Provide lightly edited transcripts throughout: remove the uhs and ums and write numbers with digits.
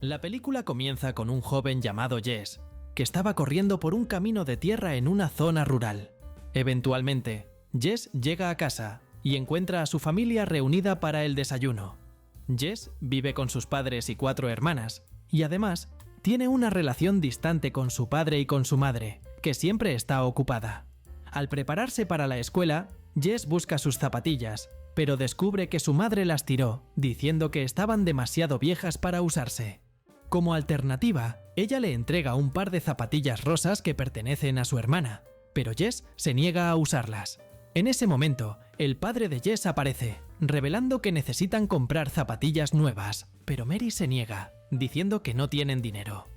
La película comienza con un joven llamado Jess, que estaba corriendo por un camino de tierra en una zona rural. Eventualmente, Jess llega a casa y encuentra a su familia reunida para el desayuno. Jess vive con sus padres y 4 hermanas, y además tiene una relación distante con su padre y con su madre, que siempre está ocupada. Al prepararse para la escuela, Jess busca sus zapatillas, pero descubre que su madre las tiró, diciendo que estaban demasiado viejas para usarse. Como alternativa, ella le entrega un par de zapatillas rosas que pertenecen a su hermana, pero Jess se niega a usarlas. En ese momento, el padre de Jess aparece, revelando que necesitan comprar zapatillas nuevas, pero Mary se niega, diciendo que no tienen dinero.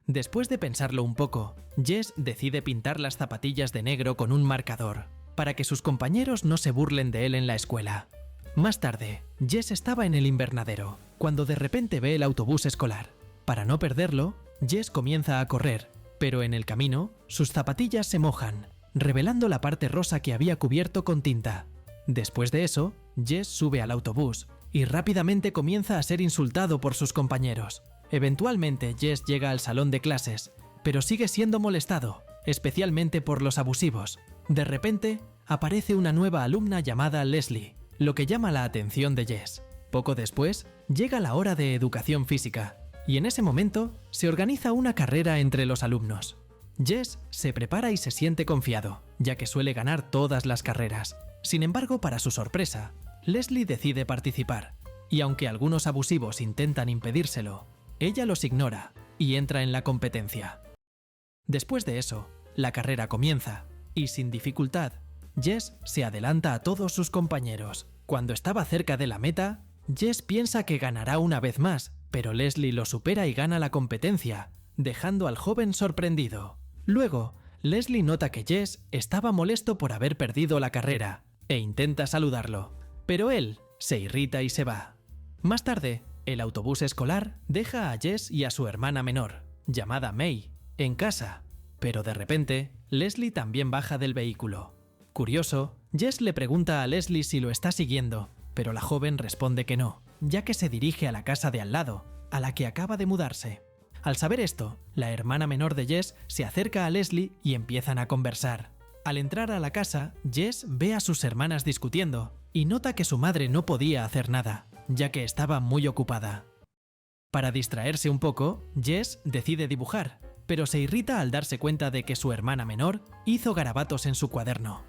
Después de pensarlo un poco, Jess decide pintar las zapatillas de negro con un marcador, para que sus compañeros no se burlen de él en la escuela. Más tarde, Jess estaba en el invernadero, cuando de repente ve el autobús escolar. Para no perderlo, Jess comienza a correr, pero en el camino, sus zapatillas se mojan, revelando la parte rosa que había cubierto con tinta. Después de eso, Jess sube al autobús y rápidamente comienza a ser insultado por sus compañeros. Eventualmente, Jess llega al salón de clases, pero sigue siendo molestado, especialmente por los abusivos. De repente, aparece una nueva alumna llamada Leslie, lo que llama la atención de Jess. Poco después, llega la hora de educación física, y en ese momento se organiza una carrera entre los alumnos. Jess se prepara y se siente confiado, ya que suele ganar todas las carreras. Sin embargo, para su sorpresa, Leslie decide participar, y aunque algunos abusivos intentan impedírselo, ella los ignora y entra en la competencia. Después de eso, la carrera comienza, y sin dificultad, Jess se adelanta a todos sus compañeros. Cuando estaba cerca de la meta, Jess piensa que ganará una vez más, pero Leslie lo supera y gana la competencia, dejando al joven sorprendido. Luego, Leslie nota que Jess estaba molesto por haber perdido la carrera, e intenta saludarlo, pero él se irrita y se va. Más tarde, el autobús escolar deja a Jess y a su hermana menor, llamada May, en casa, pero de repente, Leslie también baja del vehículo. Curioso, Jess le pregunta a Leslie si lo está siguiendo, pero la joven responde que no, ya que se dirige a la casa de al lado, a la que acaba de mudarse. Al saber esto, la hermana menor de Jess se acerca a Leslie y empiezan a conversar. Al entrar a la casa, Jess ve a sus hermanas discutiendo y nota que su madre no podía hacer nada, ya que estaba muy ocupada. Para distraerse un poco, Jess decide dibujar, pero se irrita al darse cuenta de que su hermana menor hizo garabatos en su cuaderno.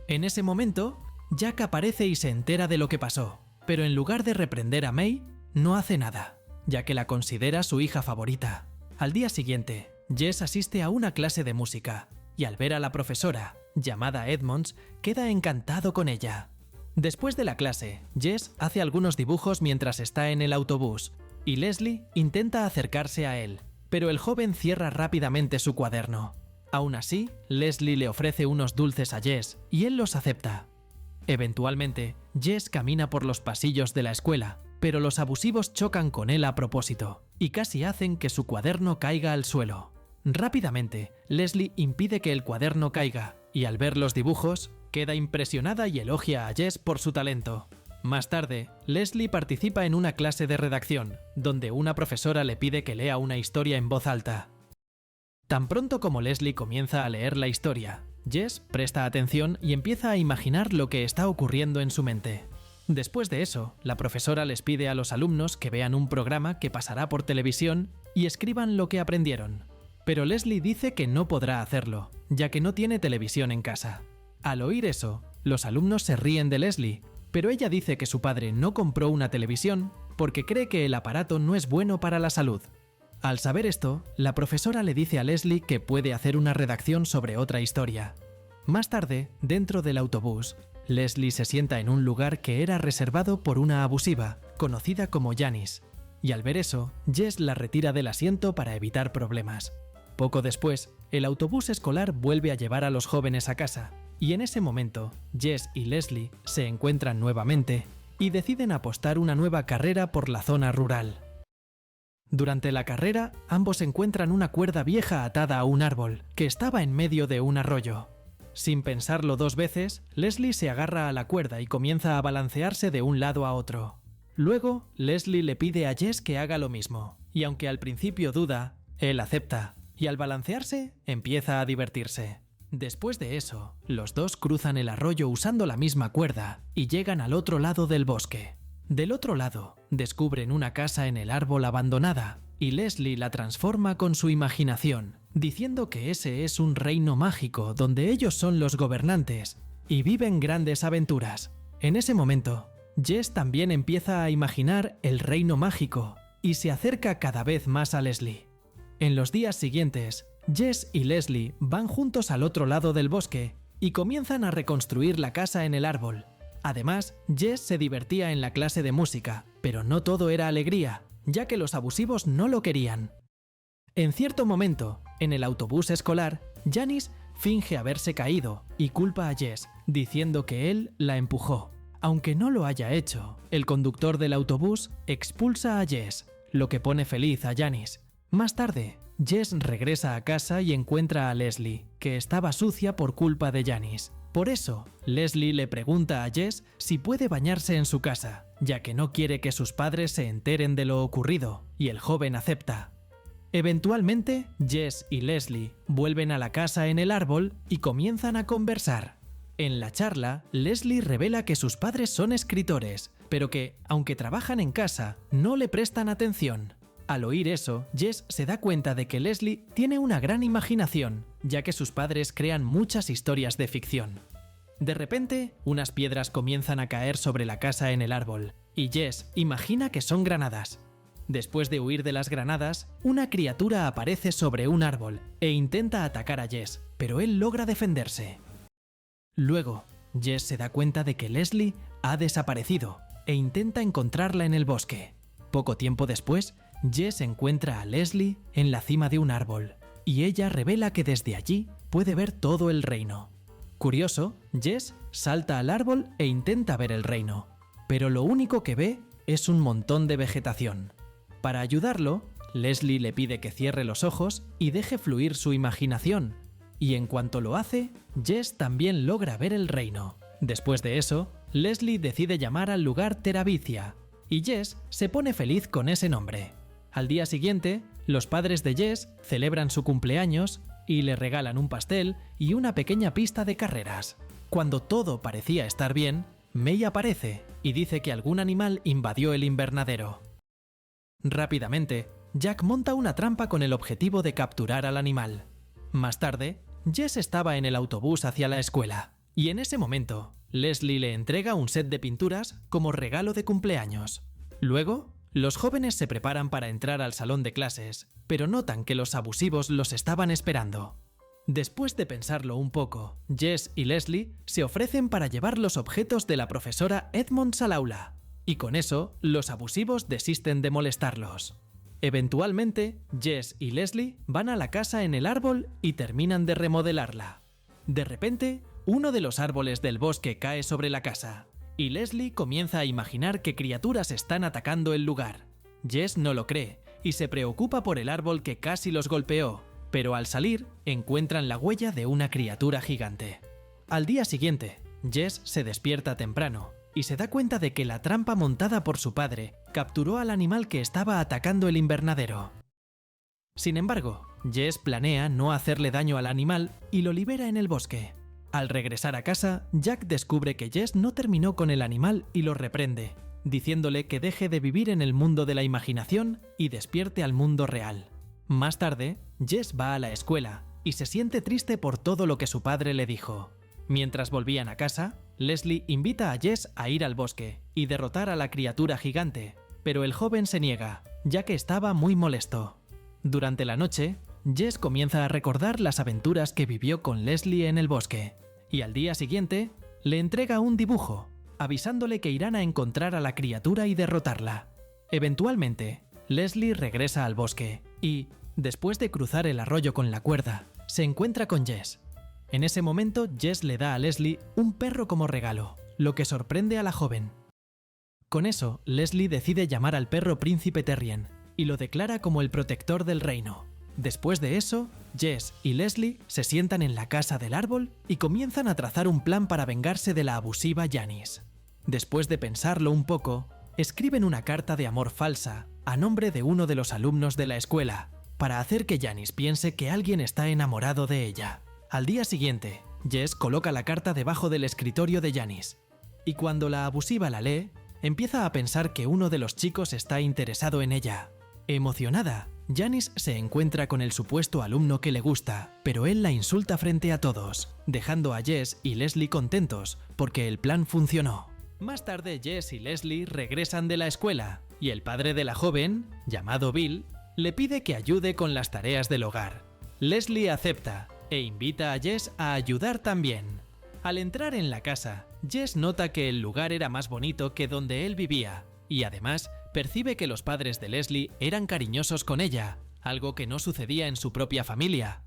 En ese momento, Jack aparece y se entera de lo que pasó, pero en lugar de reprender a May, no hace nada, ya que la considera su hija favorita. Al día siguiente, Jess asiste a una clase de música, y al ver a la profesora, llamada Edmonds, queda encantado con ella. Después de la clase, Jess hace algunos dibujos mientras está en el autobús, y Leslie intenta acercarse a él, pero el joven cierra rápidamente su cuaderno. Aún así, Leslie le ofrece unos dulces a Jess, y él los acepta. Eventualmente, Jess camina por los pasillos de la escuela, pero los abusivos chocan con él a propósito, y casi hacen que su cuaderno caiga al suelo. Rápidamente, Leslie impide que el cuaderno caiga, y al ver los dibujos, queda impresionada y elogia a Jess por su talento. Más tarde, Leslie participa en una clase de redacción, donde una profesora le pide que lea una historia en voz alta. Tan pronto como Leslie comienza a leer la historia, Jess presta atención y empieza a imaginar lo que está ocurriendo en su mente. Después de eso, la profesora les pide a los alumnos que vean un programa que pasará por televisión y escriban lo que aprendieron. Pero Leslie dice que no podrá hacerlo, ya que no tiene televisión en casa. Al oír eso, los alumnos se ríen de Leslie, pero ella dice que su padre no compró una televisión porque cree que el aparato no es bueno para la salud. Al saber esto, la profesora le dice a Leslie que puede hacer una redacción sobre otra historia. Más tarde, dentro del autobús, Leslie se sienta en un lugar que era reservado por una abusiva, conocida como Janice, y al ver eso, Jess la retira del asiento para evitar problemas. Poco después, el autobús escolar vuelve a llevar a los jóvenes a casa, y en ese momento, Jess y Leslie se encuentran nuevamente y deciden apostar una nueva carrera por la zona rural. Durante la carrera, ambos encuentran una cuerda vieja atada a un árbol, que estaba en medio de un arroyo. Sin pensarlo 2 veces, Leslie se agarra a la cuerda y comienza a balancearse de un lado a otro. Luego, Leslie le pide a Jess que haga lo mismo, y aunque al principio duda, él acepta, y al balancearse, empieza a divertirse. Después de eso, los dos cruzan el arroyo usando la misma cuerda y llegan al otro lado del bosque. Del otro lado, descubren una casa en el árbol abandonada, y Leslie la transforma con su imaginación, diciendo que ese es un reino mágico donde ellos son los gobernantes y viven grandes aventuras. En ese momento, Jess también empieza a imaginar el reino mágico y se acerca cada vez más a Leslie. En los días siguientes, Jess y Leslie van juntos al otro lado del bosque y comienzan a reconstruir la casa en el árbol. Además, Jess se divertía en la clase de música, pero no todo era alegría, ya que los abusivos no lo querían. En cierto momento, en el autobús escolar, Janice finge haberse caído y culpa a Jess, diciendo que él la empujó. Aunque no lo haya hecho, el conductor del autobús expulsa a Jess, lo que pone feliz a Janice. Más tarde, Jess regresa a casa y encuentra a Leslie, que estaba sucia por culpa de Janice. Por eso, Leslie le pregunta a Jess si puede bañarse en su casa, ya que no quiere que sus padres se enteren de lo ocurrido, y el joven acepta. Eventualmente, Jess y Leslie vuelven a la casa en el árbol y comienzan a conversar. En la charla, Leslie revela que sus padres son escritores, pero que, aunque trabajan en casa, no le prestan atención. Al oír eso, Jess se da cuenta de que Leslie tiene una gran imaginación, ya que sus padres crean muchas historias de ficción. De repente, unas piedras comienzan a caer sobre la casa en el árbol, y Jess imagina que son granadas. Después de huir de las granadas, una criatura aparece sobre un árbol e intenta atacar a Jess, pero él logra defenderse. Luego, Jess se da cuenta de que Leslie ha desaparecido e intenta encontrarla en el bosque. Poco tiempo después, Jess encuentra a Leslie en la cima de un árbol, y ella revela que desde allí puede ver todo el reino. Curioso, Jess salta al árbol e intenta ver el reino, pero lo único que ve es un montón de vegetación. Para ayudarlo, Leslie le pide que cierre los ojos y deje fluir su imaginación, y en cuanto lo hace, Jess también logra ver el reino. Después de eso, Leslie decide llamar al lugar Teravicia, y Jess se pone feliz con ese nombre. Al día siguiente, los padres de Jess celebran su cumpleaños y le regalan un pastel y una pequeña pista de carreras. Cuando todo parecía estar bien, May aparece y dice que algún animal invadió el invernadero. Rápidamente, Jack monta una trampa con el objetivo de capturar al animal. Más tarde, Jess estaba en el autobús hacia la escuela, y en ese momento, Leslie le entrega un set de pinturas como regalo de cumpleaños. Luego, los jóvenes se preparan para entrar al salón de clases, pero notan que los abusivos los estaban esperando. Después de pensarlo un poco, Jess y Leslie se ofrecen para llevar los objetos de la profesora Edmonds al aula, y con eso, los abusivos desisten de molestarlos. Eventualmente, Jess y Leslie van a la casa en el árbol y terminan de remodelarla. De repente, uno de los árboles del bosque cae sobre la casa, y Leslie comienza a imaginar que criaturas están atacando el lugar. Jess no lo cree y se preocupa por el árbol que casi los golpeó, pero al salir encuentran la huella de una criatura gigante. Al día siguiente, Jess se despierta temprano y se da cuenta de que la trampa montada por su padre capturó al animal que estaba atacando el invernadero. Sin embargo, Jess planea no hacerle daño al animal y lo libera en el bosque. Al regresar a casa, Jack descubre que Jess no terminó con el animal y lo reprende, diciéndole que deje de vivir en el mundo de la imaginación y despierte al mundo real. Más tarde, Jess va a la escuela y se siente triste por todo lo que su padre le dijo. Mientras volvían a casa, Leslie invita a Jess a ir al bosque y derrotar a la criatura gigante, pero el joven se niega, ya que estaba muy molesto. Durante la noche, Jess comienza a recordar las aventuras que vivió con Leslie en el bosque, y al día siguiente le entrega un dibujo, avisándole que irán a encontrar a la criatura y derrotarla. Eventualmente, Leslie regresa al bosque y, después de cruzar el arroyo con la cuerda, se encuentra con Jess. En ese momento, Jess le da a Leslie un perro como regalo, lo que sorprende a la joven. Con eso, Leslie decide llamar al perro Príncipe Terrien y lo declara como el protector del reino. Después de eso, Jess y Leslie se sientan en la casa del árbol y comienzan a trazar un plan para vengarse de la abusiva Janice. Después de pensarlo un poco, escriben una carta de amor falsa a nombre de uno de los alumnos de la escuela para hacer que Janice piense que alguien está enamorado de ella. Al día siguiente, Jess coloca la carta debajo del escritorio de Janice y cuando la abusiva la lee, empieza a pensar que uno de los chicos está interesado en ella. Emocionada, Janice se encuentra con el supuesto alumno que le gusta, pero él la insulta frente a todos, dejando a Jess y Leslie contentos porque el plan funcionó. Más tarde, Jess y Leslie regresan de la escuela y el padre de la joven, llamado Bill, le pide que ayude con las tareas del hogar. Leslie acepta e invita a Jess a ayudar también. Al entrar en la casa, Jess nota que el lugar era más bonito que donde él vivía y además percibe que los padres de Leslie eran cariñosos con ella, algo que no sucedía en su propia familia.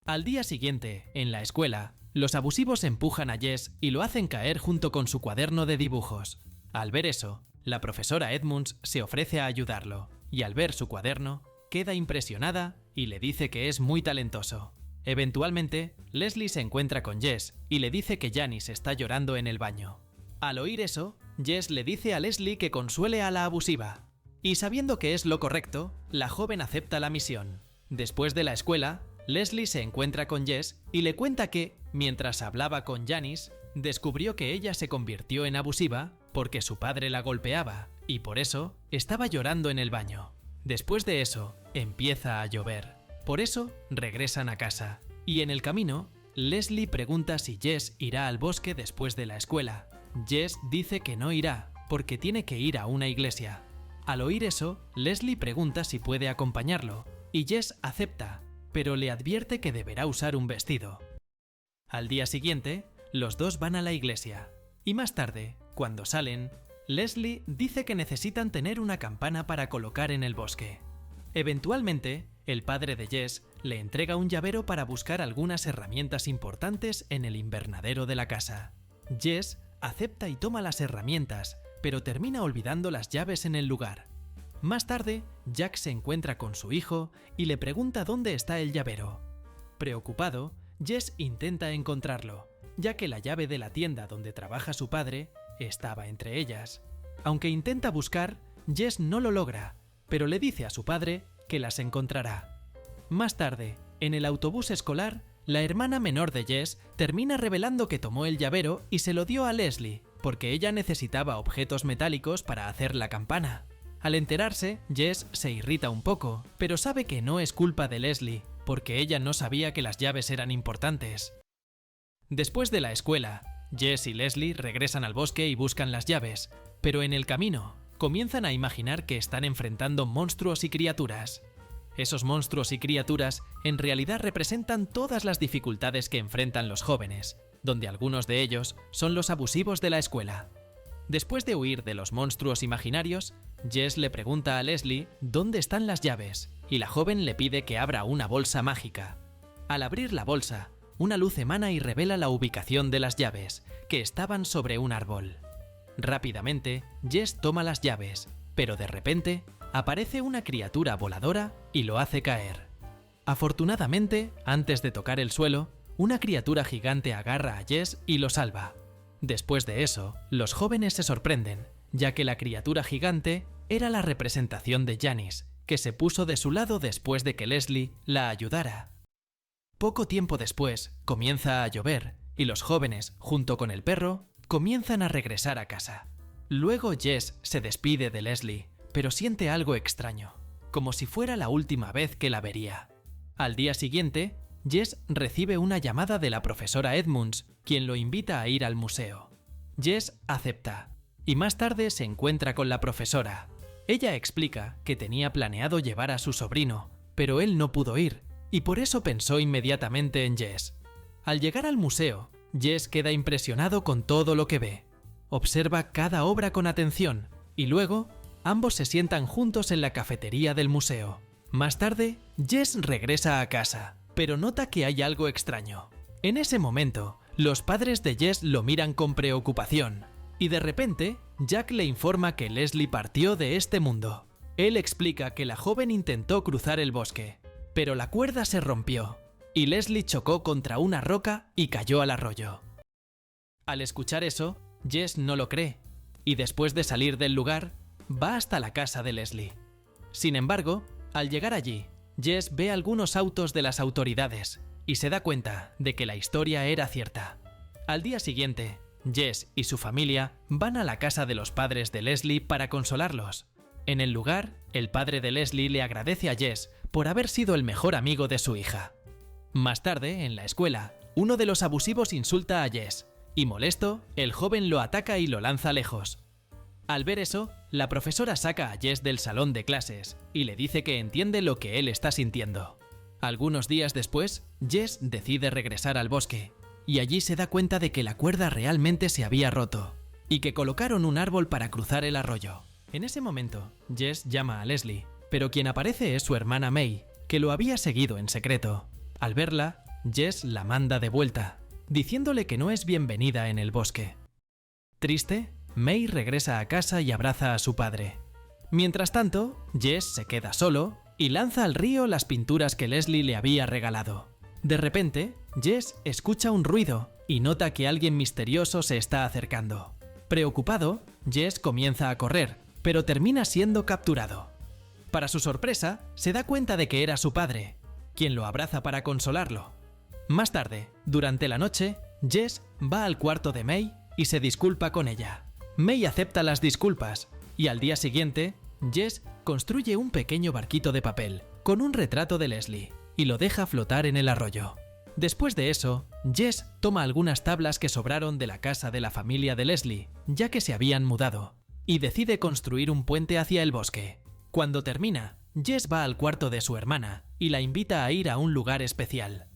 Al día siguiente, en la escuela, los abusivos empujan a Jess y lo hacen caer junto con su cuaderno de dibujos. Al ver eso, la profesora Edmunds se ofrece a ayudarlo y al ver su cuaderno, queda impresionada y le dice que es muy talentoso. Eventualmente, Leslie se encuentra con Jess y le dice que Janice está llorando en el baño. Al oír eso, Jess le dice a Leslie que consuele a la abusiva. Y sabiendo que es lo correcto, la joven acepta la misión. Después de la escuela, Leslie se encuentra con Jess y le cuenta que, mientras hablaba con Janice, descubrió que ella se convirtió en abusiva porque su padre la golpeaba y por eso estaba llorando en el baño. Después de eso, empieza a llover. Por eso, regresan a casa. Y en el camino, Leslie pregunta si Jess irá al bosque después de la escuela. Jess dice que no irá, porque tiene que ir a una iglesia. Al oír eso, Leslie pregunta si puede acompañarlo, y Jess acepta, pero le advierte que deberá usar un vestido. Al día siguiente, los dos van a la iglesia. Y más tarde, cuando salen, Leslie dice que necesitan tener una campana para colocar en el bosque. Eventualmente, el padre de Jess le entrega un llavero para buscar algunas herramientas importantes en el invernadero de la casa. Jess acepta y toma las herramientas, pero termina olvidando las llaves en el lugar. Más tarde, Jack se encuentra con su hijo y le pregunta dónde está el llavero. Preocupado, Jess intenta encontrarlo, ya que la llave de la tienda donde trabaja su padre estaba entre ellas. Aunque intenta buscar, Jess no lo logra, pero le dice a su padre que las encontrará. Más tarde, en el autobús escolar, la hermana menor de Jess termina revelando que tomó el llavero y se lo dio a Leslie, porque ella necesitaba objetos metálicos para hacer la campana. Al enterarse, Jess se irrita un poco, pero sabe que no es culpa de Leslie, porque ella no sabía que las llaves eran importantes. Después de la escuela, Jess y Leslie regresan al bosque y buscan las llaves, pero en el camino comienzan a imaginar que están enfrentando monstruos y criaturas. Esos monstruos y criaturas en realidad representan todas las dificultades que enfrentan los jóvenes, donde algunos de ellos son los abusivos de la escuela. Después de huir de los monstruos imaginarios, Jess le pregunta a Leslie dónde están las llaves, y la joven le pide que abra una bolsa mágica. Al abrir la bolsa, una luz emana y revela la ubicación de las llaves, que estaban sobre un árbol. Rápidamente, Jess toma las llaves, pero de repente aparece una criatura voladora y lo hace caer. Afortunadamente, antes de tocar el suelo, una criatura gigante agarra a Jess y lo salva. Después de eso, los jóvenes se sorprenden, ya que la criatura gigante era la representación de Janice, que se puso de su lado después de que Leslie la ayudara. Poco tiempo después, comienza a llover, y los jóvenes, junto con el perro, comienzan a regresar a casa. Luego Jess se despide de Leslie, pero siente algo extraño, como si fuera la última vez que la vería. Al día siguiente, Jess recibe una llamada de la profesora Edmunds, quien lo invita a ir al museo. Jess acepta, y más tarde se encuentra con la profesora. Ella explica que tenía planeado llevar a su sobrino, pero él no pudo ir, y por eso pensó inmediatamente en Jess. Al llegar al museo, Jess queda impresionado con todo lo que ve. Observa cada obra con atención, y luego ambos se sientan juntos en la cafetería del museo. Más tarde, Jess regresa a casa, pero nota que hay algo extraño. En ese momento, los padres de Jess lo miran con preocupación, y de repente, Jack le informa que Leslie partió de este mundo. Él explica que la joven intentó cruzar el bosque, pero la cuerda se rompió, y Leslie chocó contra una roca y cayó al arroyo. Al escuchar eso, Jess no lo cree, y después de salir del lugar, va hasta la casa de Leslie. Sin embargo, al llegar allí, Jess ve algunos autos de las autoridades y se da cuenta de que la historia era cierta. Al día siguiente, Jess y su familia van a la casa de los padres de Leslie para consolarlos. En el lugar, el padre de Leslie le agradece a Jess por haber sido el mejor amigo de su hija. Más tarde, en la escuela, uno de los abusivos insulta a Jess y, molesto, el joven lo ataca y lo lanza lejos. Al ver eso, la profesora saca a Jess del salón de clases y le dice que entiende lo que él está sintiendo. Algunos días después, Jess decide regresar al bosque y allí se da cuenta de que la cuerda realmente se había roto y que colocaron un árbol para cruzar el arroyo. En ese momento, Jess llama a Leslie, pero quien aparece es su hermana May, que lo había seguido en secreto. Al verla, Jess la manda de vuelta, diciéndole que no es bienvenida en el bosque. Triste, May regresa a casa y abraza a su padre. Mientras tanto, Jess se queda solo y lanza al río las pinturas que Leslie le había regalado. De repente, Jess escucha un ruido y nota que alguien misterioso se está acercando. Preocupado, Jess comienza a correr, pero termina siendo capturado. Para su sorpresa, se da cuenta de que era su padre, quien lo abraza para consolarlo. Más tarde, durante la noche, Jess va al cuarto de May y se disculpa con ella. May acepta las disculpas y al día siguiente, Jess construye un pequeño barquito de papel con un retrato de Leslie y lo deja flotar en el arroyo. Después de eso, Jess toma algunas tablas que sobraron de la casa de la familia de Leslie, ya que se habían mudado, y decide construir un puente hacia el bosque. Cuando termina, Jess va al cuarto de su hermana y la invita a ir a un lugar especial.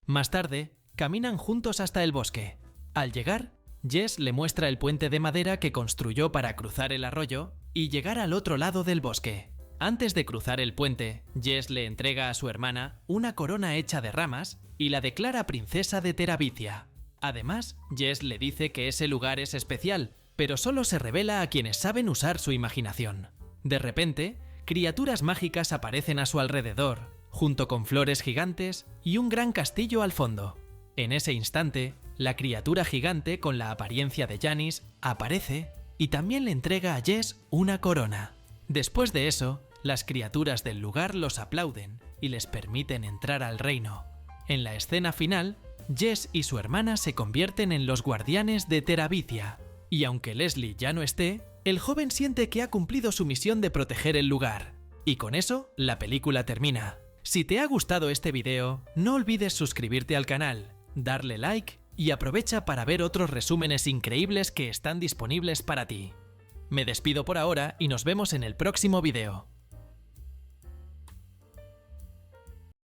Más tarde, caminan juntos hasta el bosque. Al llegar, Jess le muestra el puente de madera que construyó para cruzar el arroyo y llegar al otro lado del bosque. Antes de cruzar el puente, Jess le entrega a su hermana una corona hecha de ramas y la declara princesa de Terabytia. Además, Jess le dice que ese lugar es especial, pero solo se revela a quienes saben usar su imaginación. De repente, criaturas mágicas aparecen a su alrededor, junto con flores gigantes y un gran castillo al fondo. En ese instante, la criatura gigante con la apariencia de Janice aparece y también le entrega a Jess una corona. Después de eso, las criaturas del lugar los aplauden y les permiten entrar al reino. En la escena final, Jess y su hermana se convierten en los guardianes de Terabytia. Y aunque Leslie ya no esté, el joven siente que ha cumplido su misión de proteger el lugar. Y con eso, la película termina. Si te ha gustado este video, no olvides suscribirte al canal, darle like y aprovecha para ver otros resúmenes increíbles que están disponibles para ti. Me despido por ahora y nos vemos en el próximo video.